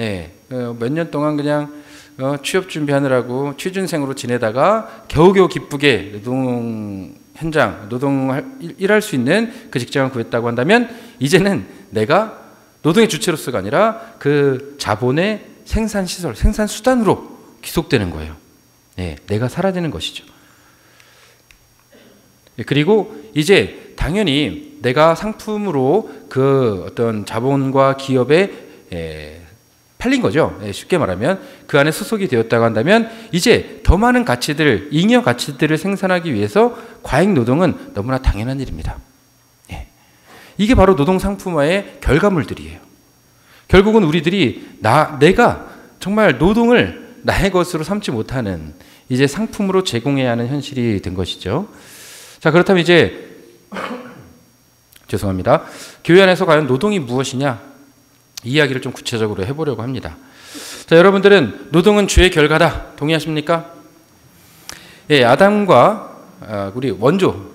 네, 몇 년 동안 그냥 취업 준비하느라고 취준생으로 지내다가 겨우겨우 기쁘게 노동 현장, 일할 수 있는 그 직장을 구했다고 한다면 이제는 내가 노동의 주체로서가 아니라 그 자본의 생산시설, 생산수단으로 귀속되는 거예요. 네, 내가 사라지는 것이죠. 그리고 이제 당연히 내가 상품으로 그 어떤 자본과 기업에 팔린 거죠. 쉽게 말하면 그 안에 소속이 되었다고 한다면 이제 더 많은 가치들을, 잉여 가치들을 생산하기 위해서 과잉 노동은 너무나 당연한 일입니다. 이게 바로 노동 상품화의 결과물들이에요. 결국은 우리들이 내가 정말 노동을 나의 것으로 삼지 못하는 이제 상품으로 제공해야 하는 현실이 된 것이죠. 자, 그렇다면 이제 죄송합니다. 교회 안에서 과연 노동이 무엇이냐? 이 이야기를 좀 구체적으로 해보려고 합니다. 자, 여러분들은 노동은 죄의 결과다. 동의하십니까? 예, 아담과 우리 원조가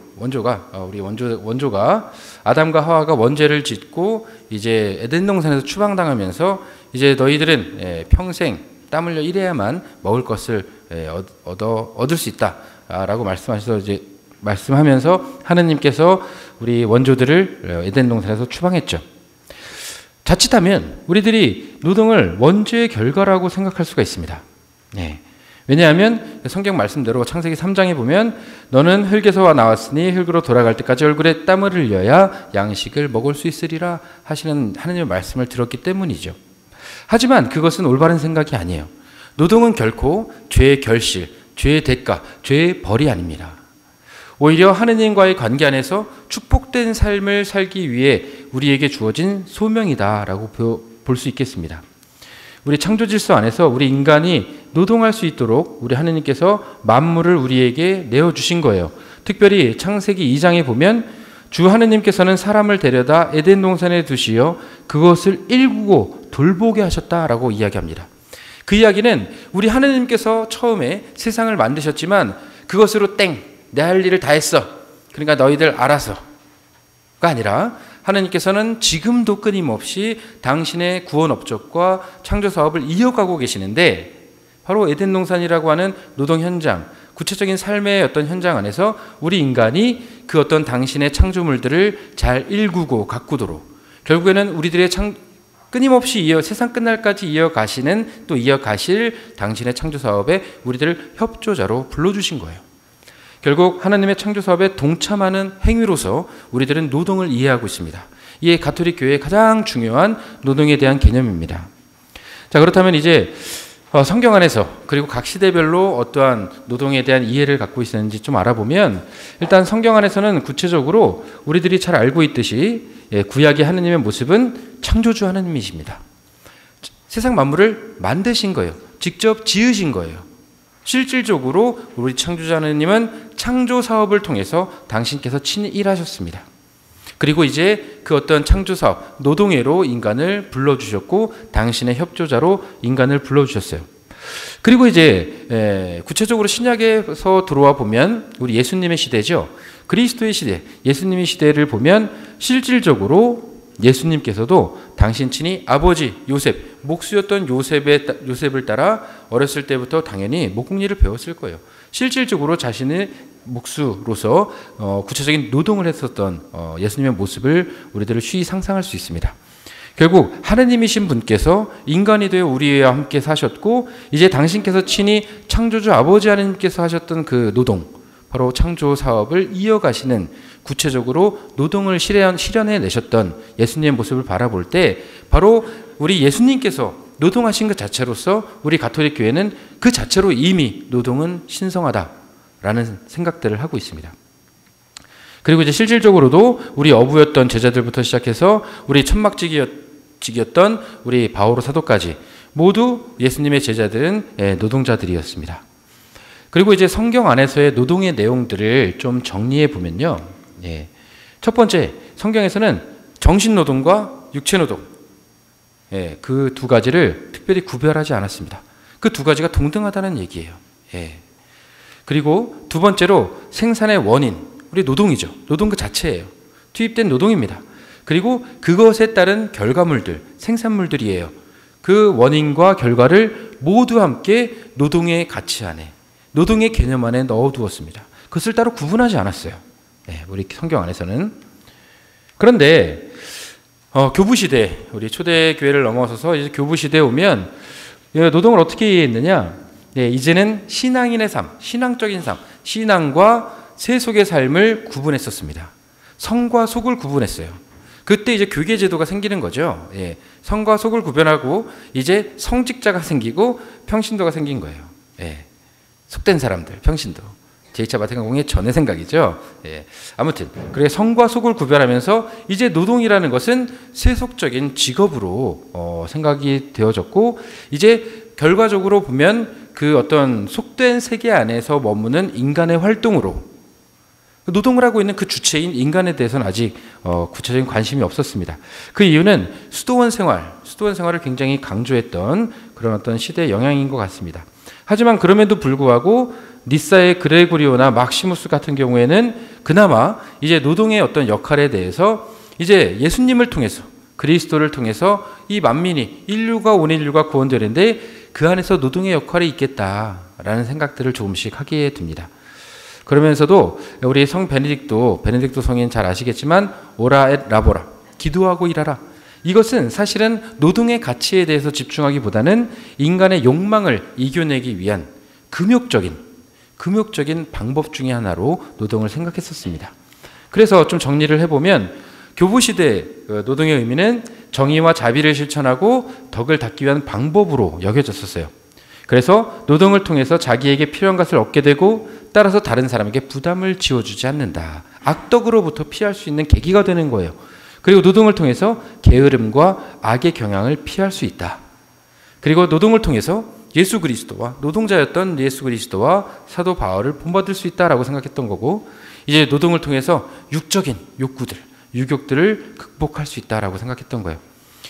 아담과 하와가 원죄를 짓고 이제 에덴 동산에서 추방당하면서 이제 너희들은 평생 땀 흘려 일해야만 먹을 것을 얻을 수 있다라고 말씀하면서 하느님께서 우리 원조들을 에덴 동산에서 추방했죠. 자칫하면 우리들이 노동을 원죄의 결과라고 생각할 수가 있습니다. 네. 왜냐하면 성경 말씀대로 창세기 3장에 보면 너는 흙에서 나왔으니 흙으로 돌아갈 때까지 얼굴에 땀을 흘려야 양식을 먹을 수 있으리라 하시는 하느님의 말씀을 들었기 때문이죠. 하지만 그것은 올바른 생각이 아니에요. 노동은 결코 죄의 결실, 죄의 대가, 죄의 벌이 아닙니다. 오히려 하느님과의 관계 안에서 축복된 삶을 살기 위해 우리에게 주어진 소명이다라고 볼 수 있겠습니다. 우리 창조 질서 안에서 우리 인간이 노동할 수 있도록 우리 하느님께서 만물을 우리에게 내어주신 거예요. 특별히 창세기 2장에 보면 주 하느님께서는 사람을 데려다 에덴 동산에 두시어 그것을 일구고 돌보게 하셨다라고 이야기합니다. 그 이야기는 우리 하느님께서 처음에 세상을 만드셨지만 그것으로 내 할 일을 다 했어. 그러니까 너희들 알아서가 아니라 하나님께서는 지금도 끊임없이 당신의 구원 업적과 창조 사업을 이어가고 계시는데 바로 에덴 동산이라고 하는 노동 현장, 구체적인 삶의 어떤 현장 안에서 우리 인간이 그 어떤 당신의 창조물들을 잘 일구고 가꾸도록 결국에는 우리들의 끊임없이 세상 끝날까지 이어가실 당신의 창조 사업에 우리들을 협조자로 불러주신 거예요. 결국 하나님의 창조 사업에 동참하는 행위로서 우리들은 노동을 이해하고 있습니다. 이게 가톨릭 교회의 가장 중요한 노동에 대한 개념입니다. 자, 그렇다면 이제 성경 안에서 그리고 각 시대별로 어떠한 노동에 대한 이해를 갖고 있었는지 좀 알아보면 일단 성경 안에서는 구체적으로 우리들이 잘 알고 있듯이 구약의 하나님의 모습은 창조주 하나님이십니다. 세상 만물을 만드신 거예요. 직접 지으신 거예요. 실질적으로 우리 창조자 하나님은 창조 사업을 통해서 당신께서 친히 일하셨습니다. 그리고 이제 그 어떤 창조 사업, 노동회로 인간을 불러주셨고 당신의 협조자로 인간을 불러주셨어요. 그리고 이제 구체적으로 신약에서 들어와 보면 우리 예수님의 시대죠. 그리스도의 시대, 예수님의 시대를 보면 실질적으로 예수님께서도 당신 친히 아버지 요셉, 목수였던 요셉을 따라 어렸을 때부터 당연히 목공일을 배웠을 거예요. 실질적으로 자신의 목수로서 구체적인 노동을 했었던 예수님의 모습을 우리들을 쉬이 상상할 수 있습니다. 결국 하느님이신 분께서 인간이 되어 우리와 함께 사셨고 이제 당신께서 친히 창조주 아버지 하느님께서 하셨던 그 노동, 바로 창조 사업을 이어가시는 구체적으로 노동을 실현해 내셨던 예수님의 모습을 바라볼 때 바로 우리 예수님께서 노동하신 것 자체로서 우리 가톨릭 교회는 그 자체로 이미 노동은 신성하다라는 생각들을 하고 있습니다. 그리고 이제 실질적으로도 우리 어부였던 제자들부터 시작해서 우리 천막지기였던 우리 바오로 사도까지 모두 예수님의 제자들은 노동자들이었습니다. 그리고 이제 성경 안에서의 노동의 내용들을 좀 정리해 보면요. 첫 번째, 성경에서는 정신노동과 육체노동, 그 두 가지를 특별히 구별하지 않았습니다. 그 두 가지가 동등하다는 얘기예요. 그리고 두 번째로 생산의 원인, 우리 노동이죠. 노동 그 자체예요. 투입된 노동입니다. 그리고 그것에 따른 결과물들, 생산물들이에요. 그 원인과 결과를 모두 함께 노동의 가치 안에, 노동의 개념 안에 넣어두었습니다. 그것을 따로 구분하지 않았어요. 우리 성경 안에서는. 그런데 교부시대, 우리 초대교회를 넘어서서 이제 교부시대에 오면 노동을 어떻게 이해했느냐? 이제는 신앙인의 삶, 신앙적인 삶, 신앙과 세속의 삶을 구분했었습니다. 성과 속을 구분했어요. 그때 이제 교계 제도가 생기는 거죠. 성과 속을 구별하고 이제 성직자가 생기고 평신도가 생긴 거예요. 속된 사람들, 평신도. 제2차 바티칸 전의 생각이죠. 아무튼 그래 성과 속을 구별하면서 이제 노동이라는 것은 세속적인 직업으로 생각이 되어졌고, 이제 결과적으로 보면 그 어떤 속된 세계 안에서 머무는 인간의 활동으로 노동을 하고 있는 그 주체인 인간에 대해서는 아직 구체적인 관심이 없었습니다. 그 이유는 수도원 생활을 굉장히 강조했던 그런 어떤 시대의 영향인 것 같습니다. 하지만 그럼에도 불구하고 니사의 그레고리오나 막시무스 같은 경우에는 그나마 이제 노동의 어떤 역할에 대해서 이제 예수님을 통해서, 그리스도를 통해서 이 만민이, 온 인류가 구원되는데 그 안에서 노동의 역할이 있겠다라는 생각들을 조금씩 하게 됩니다. 그러면서도 우리 성 베네딕토 성인 잘 아시겠지만 오라 엣 라보라, 기도하고 일하라. 이것은 사실은 노동의 가치에 대해서 집중하기보다는 인간의 욕망을 이겨내기 위한 금욕적인 방법 중에 하나로 노동을 생각했었습니다. 그래서 좀 정리를 해보면 교부시대 노동의 의미는 정의와 자비를 실천하고 덕을 닦기 위한 방법으로 여겨졌었어요. 그래서 노동을 통해서 자기에게 필요한 것을 얻게 되고 따라서 다른 사람에게 부담을 지어주지 않는다. 악덕으로부터 피할 수 있는 계기가 되는 거예요. 그리고 노동을 통해서 게으름과 악의 경향을 피할 수 있다. 그리고 노동을 통해서 예수 그리스도와 노동자였던 예수 그리스도와 사도 바울을 본받을 수 있다라고 생각했던 거고, 이제 노동을 통해서 육적인 욕구들, 유욕들을 극복할 수 있다라고 생각했던 거예요.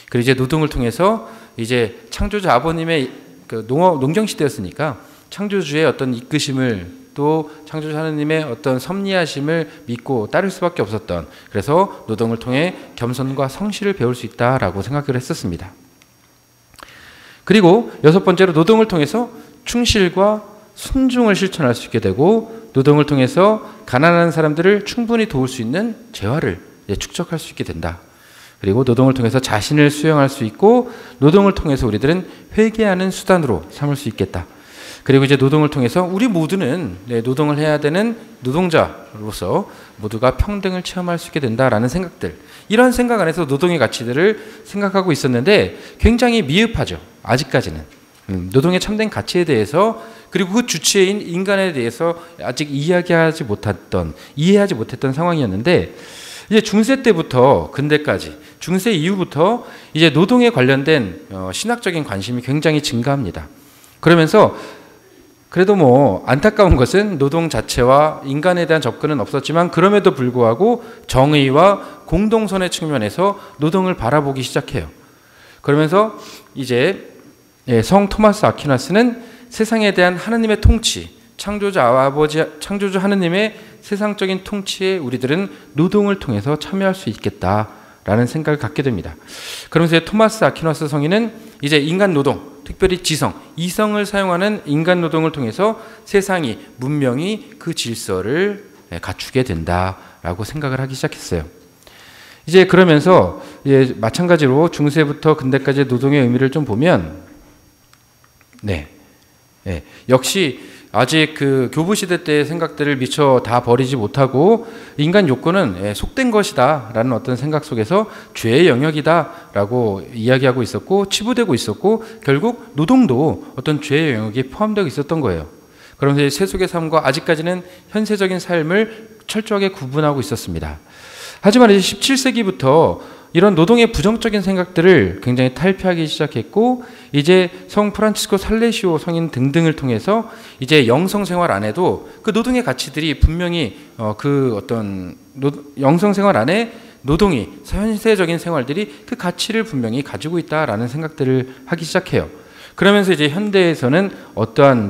그리고 이제 노동을 통해서 이제 창조주 아버님의 농경 시대였으니까 창조주의 어떤 이끄심을, 또 창조주 하느님의 어떤 섭리하심을 믿고 따를 수밖에 없었던, 그래서 노동을 통해 겸손과 성실을 배울 수 있다라고 생각을 했었습니다. 그리고 여섯 번째로 노동을 통해서 충실과 순종을 실천할 수 있게 되고, 노동을 통해서 가난한 사람들을 충분히 도울 수 있는 재화를 축적할 수 있게 된다. 그리고 노동을 통해서 자신을 수용할 수 있고, 노동을 통해서 우리들은 회개하는 수단으로 삼을 수 있겠다. 그리고 이제 노동을 통해서 우리 모두는 노동을 해야 되는 노동자로서 모두가 평등을 체험할 수 있게 된다라는 생각들, 이런 생각 안에서 노동의 가치들을 생각하고 있었는데 굉장히 미흡하죠. 아직까지는 노동의 참된 가치에 대해서, 그리고 그 주체인 인간에 대해서 아직 이해하지 못했던 상황이었는데, 이제 중세 때부터 근대까지, 중세 이후부터 이제 노동에 관련된 신학적인 관심이 굉장히 증가합니다. 그러면서 그래도 안타까운 것은 노동 자체와 인간에 대한 접근은 없었지만, 그럼에도 불구하고 정의와 공동선의 측면에서 노동을 바라보기 시작해요. 그러면서 이제 성 토마스 아퀴나스는 세상에 대한 하느님의 통치, 창조주 하느님의 세상적인 통치에 우리들은 노동을 통해서 참여할 수 있겠다라는 생각을 갖게 됩니다. 그러면서 토마스 아퀴나스 성인은 이제 인간 노동, 특별히 이성을 사용하는 인간 노동을 통해서 세상이, 문명이 그 질서를 갖추게 된다라고 생각을 하기 시작했어요. 이제 그러면서 마찬가지로 중세부터 근대까지의 노동의 의미를 좀 보면, 역시 아직 그 교부시대 때의 생각들을 미처 다 버리지 못하고 인간 욕구는 속된 것이다 라는 어떤 생각 속에서 죄의 영역이다 라고 이야기하고 있었고, 치부되고 있었고, 결국 노동도 어떤 죄의 영역에 포함되어 있었던 거예요. 그러면서 세속의 삶과 아직까지는 현세적인 삶을 철저하게 구분하고 있었습니다. 하지만 이제 17세기부터 이런 노동의 부정적인 생각들을 굉장히 탈피하기 시작했고, 이제 성 프란치스코 살레시오 성인 등등을 통해서 이제 영성생활 안에도 그 노동의 가치들이 분명히 그 어떤 영성생활 안에 노동이, 현세적인 생활들이 그 가치를 분명히 가지고 있다라는 생각들을 하기 시작해요. 그러면서 이제 현대에서는 어떠한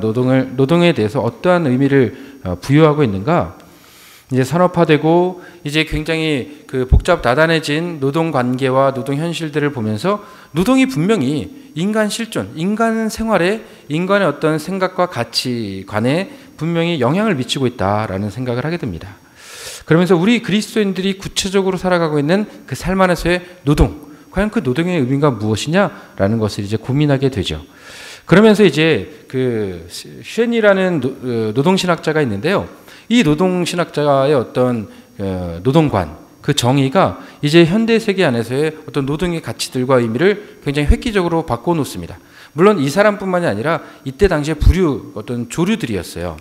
노동에 대해서 어떠한 의미를 부여하고 있는가? 이제 산업화되고 이제 굉장히 그 복잡 다단해진 노동 관계와 노동 현실들을 보면서 노동이 분명히 인간 실존, 인간 생활에 인간의 어떤 생각과 가치관에 분명히 영향을 미치고 있다라는 생각을 하게 됩니다. 그러면서 우리 그리스도인들이 구체적으로 살아가고 있는 그 삶 안에서의 노동, 과연 그 노동의 의미가 무엇이냐라는 것을 이제 고민하게 되죠. 그러면서 이제 그 쉔이라는 노동신학자가 있는데요. 이 노동신학자의 어떤 노동관, 그 정의가 이제 현대 세계 안에서의 어떤 노동의 가치들과 의미를 굉장히 획기적으로 바꿔놓습니다. 물론 이 사람뿐만이 아니라 이때 당시에 부류 어떤 조류들이었어요.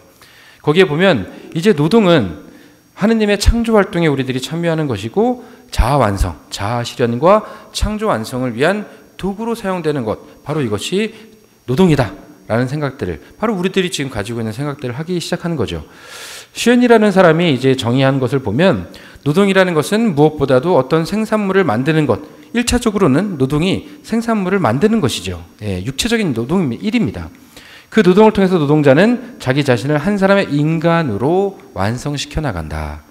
거기에 보면 이제 노동은 하느님의 창조 활동에 우리들이 참여하는 것이고 자아 완성, 자아 실현과 창조 완성을 위한 도구로 사용되는 것, 바로 이것이 노동이다라는 생각들을, 바로 우리들이 지금 가지고 있는 생각들을 하기 시작하는 거죠. 쉔이라는 사람이 이제 정의한 것을 보면 노동이라는 것은 무엇보다도 어떤 생산물을 만드는 것, 1차적으로는 노동이 생산물을 만드는 것이죠. 육체적인 노동이 1입니다. 그 노동을 통해서 노동자는 자기 자신을 한 사람의 인간으로 완성시켜 나간다.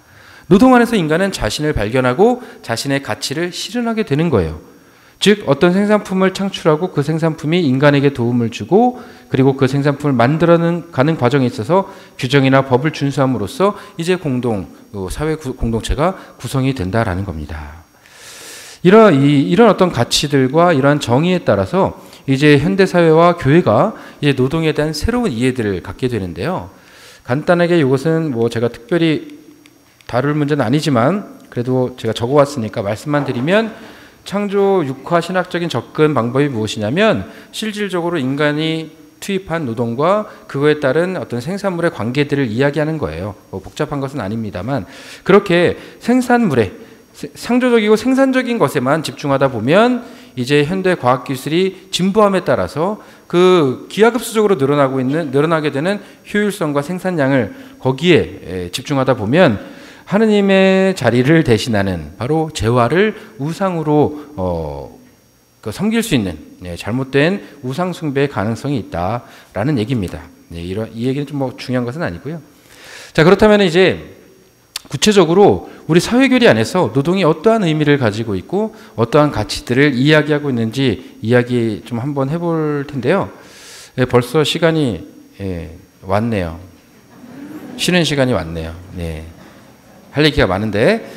노동 안에서 인간은 자신을 발견하고 자신의 가치를 실현하게 되는 거예요. 즉 어떤 생산품을 창출하고 그 생산품이 인간에게 도움을 주고 그리고 그 생산품을 만들어가는 과정에 있어서 규정이나 법을 준수함으로써 이제 사회 공동체가 구성이 된다라는 겁니다. 이런 어떤 가치들과 이러한 정의에 따라서 이제 현대 사회와 교회가 이제 노동에 대한 새로운 이해들을 갖게 되는데요. 간단하게 이것은 뭐 제가 특별히 다룰 문제는 아니지만 그래도 제가 적어왔으니까 말씀만 드리면, 창조 육화 신학적인 접근 방법이 무엇이냐면 실질적으로 인간이 투입한 노동과 그거에 따른 어떤 생산물의 관계들을 이야기하는 거예요. 뭐 복잡한 것은 아닙니다만 그렇게 생산물에 창조적이고 생산적인 것에만 집중하다 보면 이제 현대 과학 기술이 진보함에 따라서 그 기하급수적으로 늘어나게 되는 효율성과 생산량을 거기에 집중하다 보면 하느님의 자리를 대신하는 바로 재화를 우상으로 섬길 수 있는 잘못된 우상 숭배의 가능성이 있다라는 얘기입니다. 이 얘기는 좀 뭐 중요한 것은 아니고요. 자, 그렇다면 이제 구체적으로 우리 사회교리 안에서 노동이 어떠한 의미를 가지고 있고 어떠한 가치들을 이야기하고 있는지 이야기 좀 한번 해볼 텐데요. 벌써 시간이 왔네요. 쉬는 시간이 왔네요. 네. 할 얘기가 많은데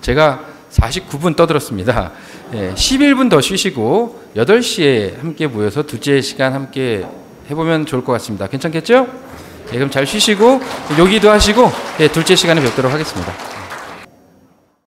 제가 49분 떠들었습니다. 11분 더 쉬시고 8시에 함께 모여서 둘째 시간 함께 해보면 좋을 것 같습니다. 괜찮겠죠? 그럼 잘 쉬시고 요기도 하시고 둘째 시간에 뵙도록 하겠습니다.